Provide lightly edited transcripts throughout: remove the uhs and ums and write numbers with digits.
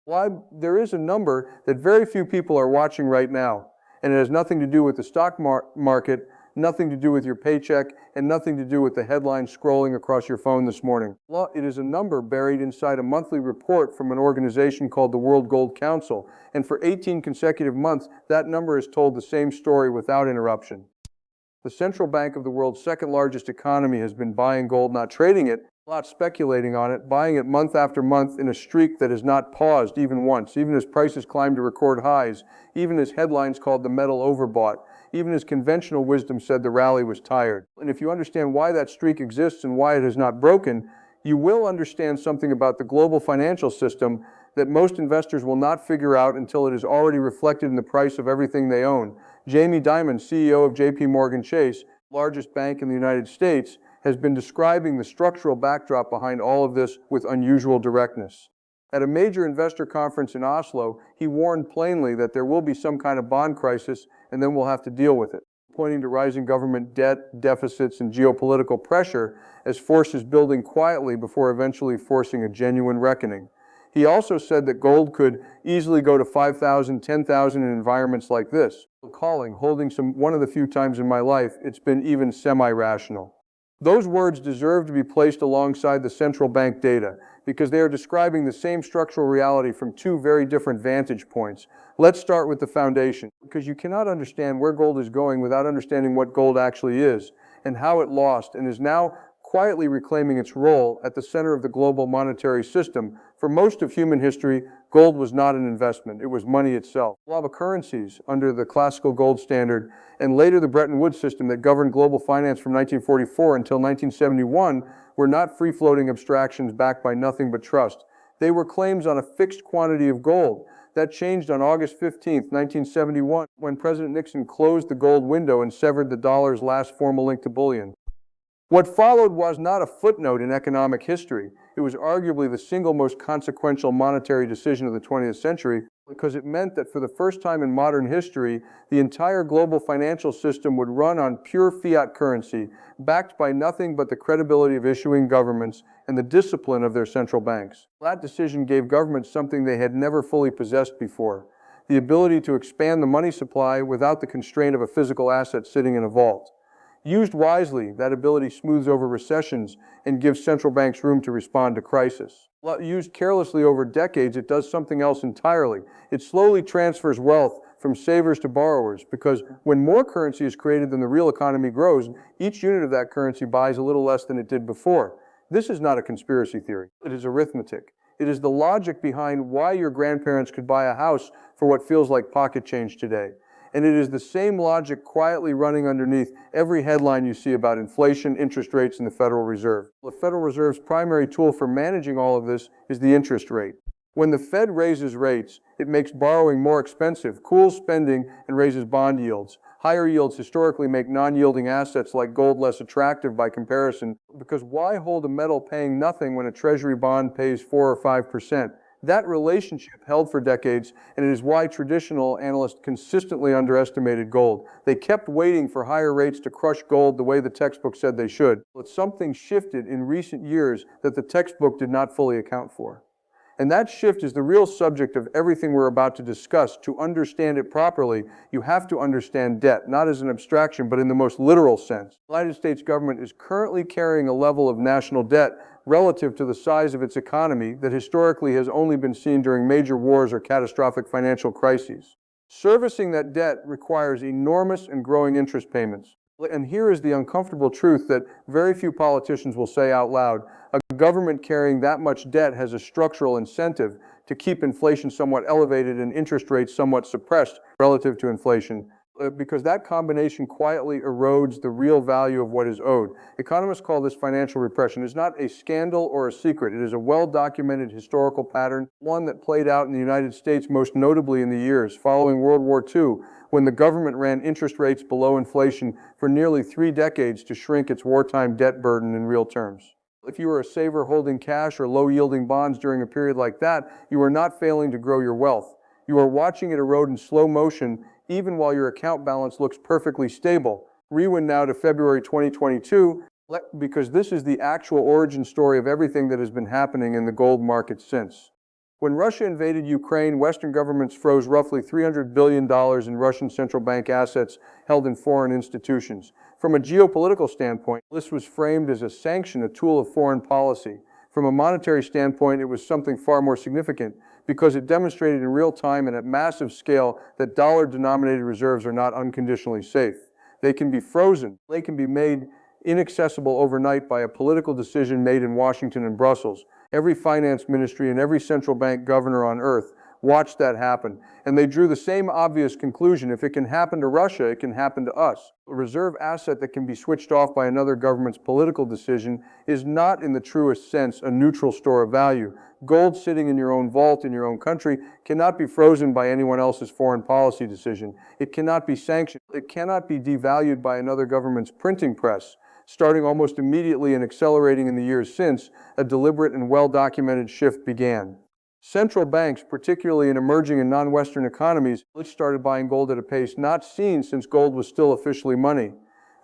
There is a number that very few people are watching right now, and it has nothing to do with the stock market, nothing to do with your paycheck, and nothing to do with the headlines scrolling across your phone this morning. It is a number buried inside a monthly report from an organization called the World Gold Council, and for 18 consecutive months, that number has told the same story without interruption. The central bank of the world's second largest economy has been buying gold, not trading it, not speculating on it, buying it month after month in a streak that has not paused even once, even as prices climbed to record highs, even as headlines called the metal overbought, even as conventional wisdom said the rally was tired. And if you understand why that streak exists and why it has not broken, you will understand something about the global financial system that most investors will not figure out until it is already reflected in the price of everything they own. Jamie Dimon, CEO of JP Morgan Chase, largest bank in the United States, has been describing the structural backdrop behind all of this with unusual directness. At a major investor conference in Oslo, he warned plainly that there will be some kind of bond crisis and then we'll have to deal with it, pointing to rising government debt, deficits, and geopolitical pressure as forces building quietly before eventually forcing a genuine reckoning. He also said that gold could easily go to 5,000, 10,000 in environments like this. Holding one of the few times in my life, it's been even semi-rational. Those words deserve to be placed alongside the central bank data because they are describing the same structural reality from two very different vantage points. Let's start with the foundation, because you cannot understand where gold is going without understanding what gold actually is and how it lost and is now quietly reclaiming its role at the center of the global monetary system. For most of human history, gold was not an investment, it was money itself. Global currencies under the classical gold standard and later the Bretton Woods system that governed global finance from 1944 until 1971 were not free-floating abstractions backed by nothing but trust. They were claims on a fixed quantity of gold. That changed on August 15, 1971, when President Nixon closed the gold window and severed the dollar's last formal link to bullion. What followed was not a footnote in economic history. It was arguably the single most consequential monetary decision of the 20th century because it meant that for the first time in modern history, the entire global financial system would run on pure fiat currency, backed by nothing but the credibility of issuing governments and the discipline of their central banks. That decision gave governments something they had never fully possessed before: the ability to expand the money supply without the constraint of a physical asset sitting in a vault. Used wisely, that ability smooths over recessions and gives central banks room to respond to crisis. Used carelessly over decades, it does something else entirely. It slowly transfers wealth from savers to borrowers, because when more currency is created than the real economy grows, each unit of that currency buys a little less than it did before. This is not a conspiracy theory. It is arithmetic. It is the logic behind why your grandparents could buy a house for what feels like pocket change today. And it is the same logic quietly running underneath every headline you see about inflation, interest rates, and the Federal Reserve. The Federal Reserve's primary tool for managing all of this is the interest rate. When the Fed raises rates, it makes borrowing more expensive, cools spending, and raises bond yields. Higher yields historically make non-yielding assets like gold less attractive by comparison, because why hold a metal paying nothing when a treasury bond pays 4 or 5%? That relationship held for decades, and it is why traditional analysts consistently underestimated gold. They kept waiting for higher rates to crush gold the way the textbook said they should. But something shifted in recent years that the textbook did not fully account for. And that shift is the real subject of everything we're about to discuss. To understand it properly, you have to understand debt, not as an abstraction, but in the most literal sense. The United States government is currently carrying a level of national debt relative to the size of its economy that historically has only been seen during major wars or catastrophic financial crises. Servicing that debt requires enormous and growing interest payments. And here is the uncomfortable truth that very few politicians will say out loud. A government carrying that much debt has a structural incentive to keep inflation somewhat elevated and interest rates somewhat suppressed relative to inflation, because that combination quietly erodes the real value of what is owed. Economists call this financial repression. It is not a scandal or a secret. It is a well-documented historical pattern, one that played out in the United States most notably in the years following World War II, when the government ran interest rates below inflation for nearly 3 decades to shrink its wartime debt burden in real terms. If you were a saver holding cash or low-yielding bonds during a period like that, you are not failing to grow your wealth. You are watching it erode in slow motion, even while your account balance looks perfectly stable. Rewind now to February 2022, because this is the actual origin story of everything that has been happening in the gold market since. When Russia invaded Ukraine, Western governments froze roughly $300 billion in Russian central bank assets held in foreign institutions. From a geopolitical standpoint, this was framed as a sanction, a tool of foreign policy. From a monetary standpoint, it was something far more significant because it demonstrated in real time and at massive scale that dollar-denominated reserves are not unconditionally safe. They can be frozen. They can be made inaccessible overnight by a political decision made in Washington and Brussels. Every finance ministry and every central bank governor on earth watched that happen, and they drew the same obvious conclusion: if it can happen to Russia, it can happen to us. A reserve asset that can be switched off by another government's political decision is not, in the truest sense, a neutral store of value. Gold sitting in your own vault in your own country cannot be frozen by anyone else's foreign policy decision. It cannot be sanctioned. It cannot be devalued by another government's printing press. Starting almost immediately and accelerating in the years since, a deliberate and well-documented shift began. Central banks, particularly in emerging and non-Western economies, started buying gold at a pace not seen since gold was still officially money.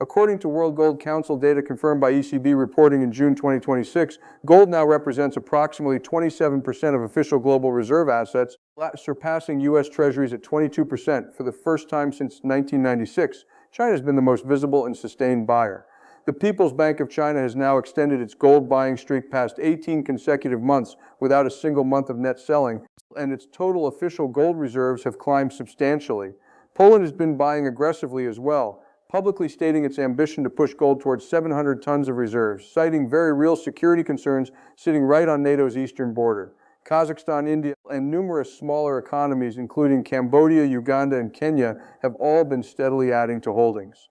According to World Gold Council data confirmed by ECB reporting in June 2026, gold now represents approximately 27% of official global reserve assets, surpassing U.S. Treasuries at 22% for the first time since 1996. China has been the most visible and sustained buyer. The People's Bank of China has now extended its gold buying streak past 18 consecutive months without a single month of net selling, and its total official gold reserves have climbed substantially. Poland has been buying aggressively as well, publicly stating its ambition to push gold towards 700 tons of reserves, citing very real security concerns sitting right on NATO's eastern border. Kazakhstan, India, and numerous smaller economies, including Cambodia, Uganda, and Kenya, have all been steadily adding to holdings.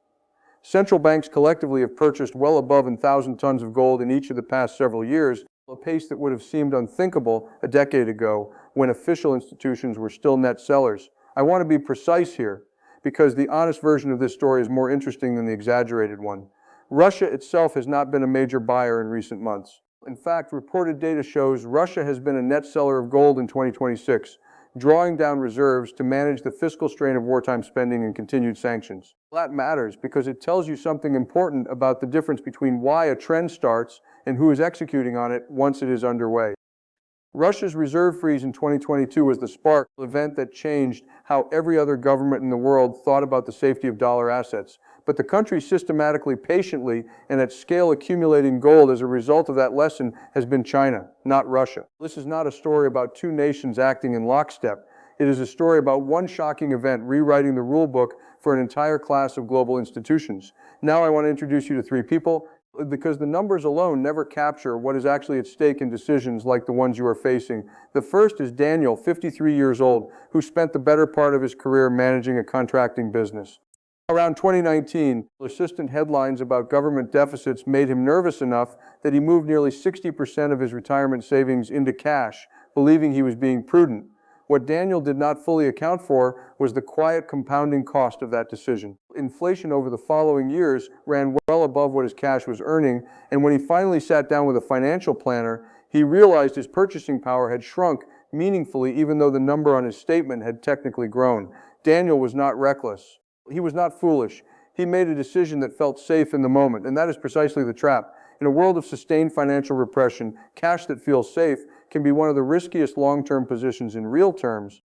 Central banks collectively have purchased well above 1,000 tons of gold in each of the past several years, a pace that would have seemed unthinkable a decade ago when official institutions were still net sellers. I want to be precise here, because the honest version of this story is more interesting than the exaggerated one. Russia itself has not been a major buyer in recent months. In fact, reported data shows Russia has been a net seller of gold in 2026, drawing down reserves to manage the fiscal strain of wartime spending and continued sanctions. That matters because it tells you something important about the difference between why a trend starts and who is executing on it once it is underway. Russia's reserve freeze in 2022 was the spark event that changed how every other government in the world thought about the safety of dollar assets. But the country systematically, patiently, and at scale accumulating gold as a result of that lesson has been China, not Russia. This is not a story about two nations acting in lockstep. It is a story about one shocking event rewriting the rule book for an entire class of global institutions. Now I want to introduce you to three people, because the numbers alone never capture what is actually at stake in decisions like the ones you are facing. The first is Daniel, 53 years old, who spent the better part of his career managing a contracting business. Around 2019, persistent headlines about government deficits made him nervous enough that he moved nearly 60% of his retirement savings into cash, believing he was being prudent. What Daniel did not fully account for was the quiet compounding cost of that decision. Inflation over the following years ran well above what his cash was earning, and when he finally sat down with a financial planner, he realized his purchasing power had shrunk meaningfully even though the number on his statement had technically grown. Daniel was not reckless. He was not foolish. He made a decision that felt safe in the moment, and that is precisely the trap. In a world of sustained financial repression, cash that feels safe can be one of the riskiest long-term positions in real terms.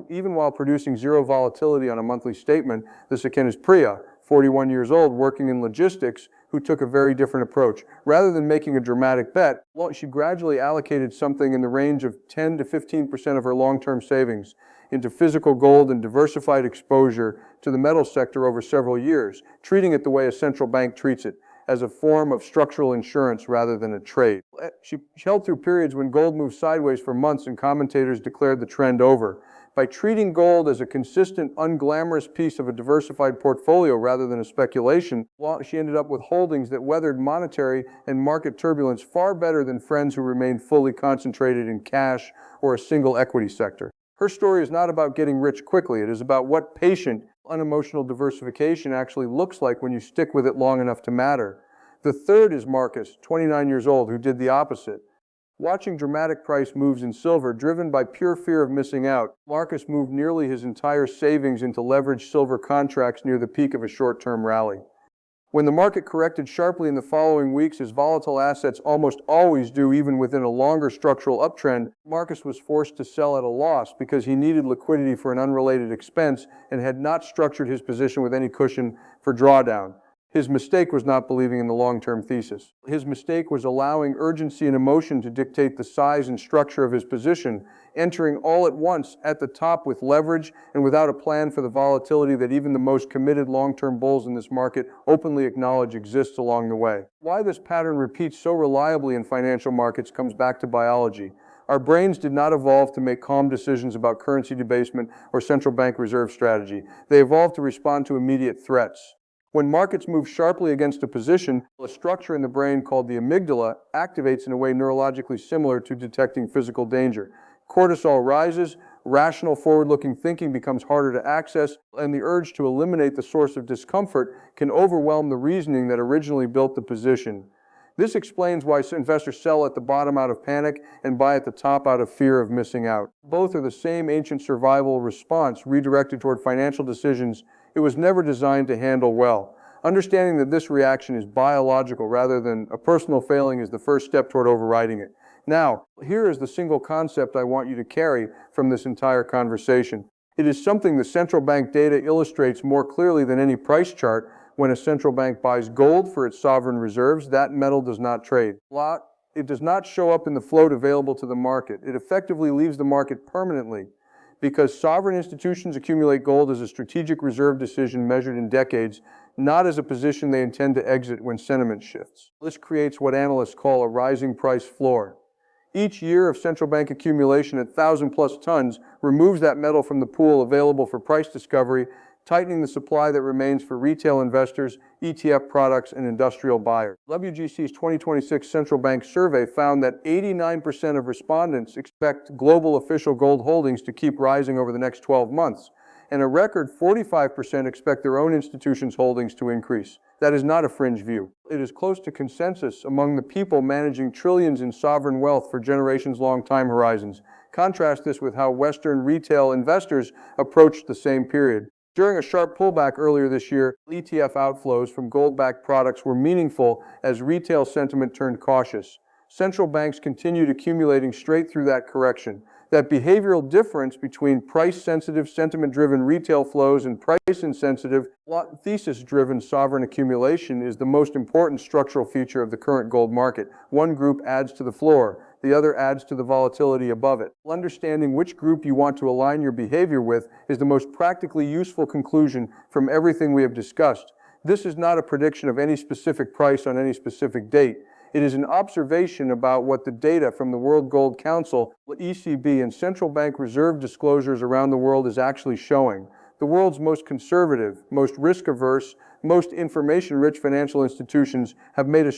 Even while producing zero volatility on a monthly statement, this again is Priya, 41 years old, working in logistics, who took a very different approach. Rather than making a dramatic bet, she gradually allocated something in the range of 10 to 15% of her long-term savings into physical gold and diversified exposure to the metal sector over several years, treating it the way a central bank treats it, as a form of structural insurance rather than a trade. She held through periods when gold moved sideways for months and commentators declared the trend over. By treating gold as a consistent, unglamorous piece of a diversified portfolio rather than a speculation, she ended up with holdings that weathered monetary and market turbulence far better than friends who remained fully concentrated in cash or a single equity sector. Her story is not about getting rich quickly. It is about what patient, unemotional diversification actually looks like when you stick with it long enough to matter. The third is Marcus, 29 years old, who did the opposite. Watching dramatic price moves in silver, driven by pure fear of missing out, Marcus moved nearly his entire savings into leveraged silver contracts near the peak of a short-term rally. When the market corrected sharply in the following weeks, as volatile assets almost always do even within a longer structural uptrend, Marcus was forced to sell at a loss because he needed liquidity for an unrelated expense and had not structured his position with any cushion for drawdown. His mistake was not believing in the long-term thesis. His mistake was allowing urgency and emotion to dictate the size and structure of his position, entering all at once at the top with leverage and without a plan for the volatility that even the most committed long-term bulls in this market openly acknowledge exists along the way. Why this pattern repeats so reliably in financial markets comes back to biology. Our brains did not evolve to make calm decisions about currency debasement or central bank reserve strategy. They evolved to respond to immediate threats. When markets move sharply against a position, a structure in the brain called the amygdala activates in a way neurologically similar to detecting physical danger. Cortisol rises, rational forward-looking thinking becomes harder to access, and the urge to eliminate the source of discomfort can overwhelm the reasoning that originally built the position. This explains why investors sell at the bottom out of panic and buy at the top out of fear of missing out. Both are the same ancient survival response redirected toward financial decisions it was never designed to handle well. Understanding that this reaction is biological rather than a personal failing is the first step toward overriding it. Now, here is the single concept I want you to carry from this entire conversation. It is something the central bank data illustrates more clearly than any price chart. When a central bank buys gold for its sovereign reserves, that metal does not trade. It does not show up in the float available to the market. It effectively leaves the market permanently because sovereign institutions accumulate gold as a strategic reserve decision measured in decades, not as a position they intend to exit when sentiment shifts. This creates what analysts call a rising price floor. Each year of central bank accumulation at 1,000+ tons removes that metal from the pool available for price discovery, tightening the supply that remains for retail investors, ETF products, and industrial buyers. WGC's 2026 central bank survey found that 89% of respondents expect global official gold holdings to keep rising over the next 12 months, and a record 45% expect their own institutions' holdings to increase. That is not a fringe view. It is close to consensus among the people managing trillions in sovereign wealth for generations-long time horizons. Contrast this with how Western retail investors approached the same period. During a sharp pullback earlier this year, ETF outflows from gold-backed products were meaningful as retail sentiment turned cautious. Central banks continued accumulating straight through that correction. That behavioral difference between price-sensitive, sentiment-driven retail flows and price-insensitive, thesis-driven sovereign accumulation is the most important structural feature of the current gold market. One group adds to the floor. The other adds to the volatility above it. Understanding which group you want to align your behavior with is the most practically useful conclusion from everything we have discussed. This is not a prediction of any specific price on any specific date. It is an observation about what the data from the World Gold Council, ECB, and central bank reserve disclosures around the world is actually showing. The world's most conservative, most risk-averse, most information-rich financial institutions have made a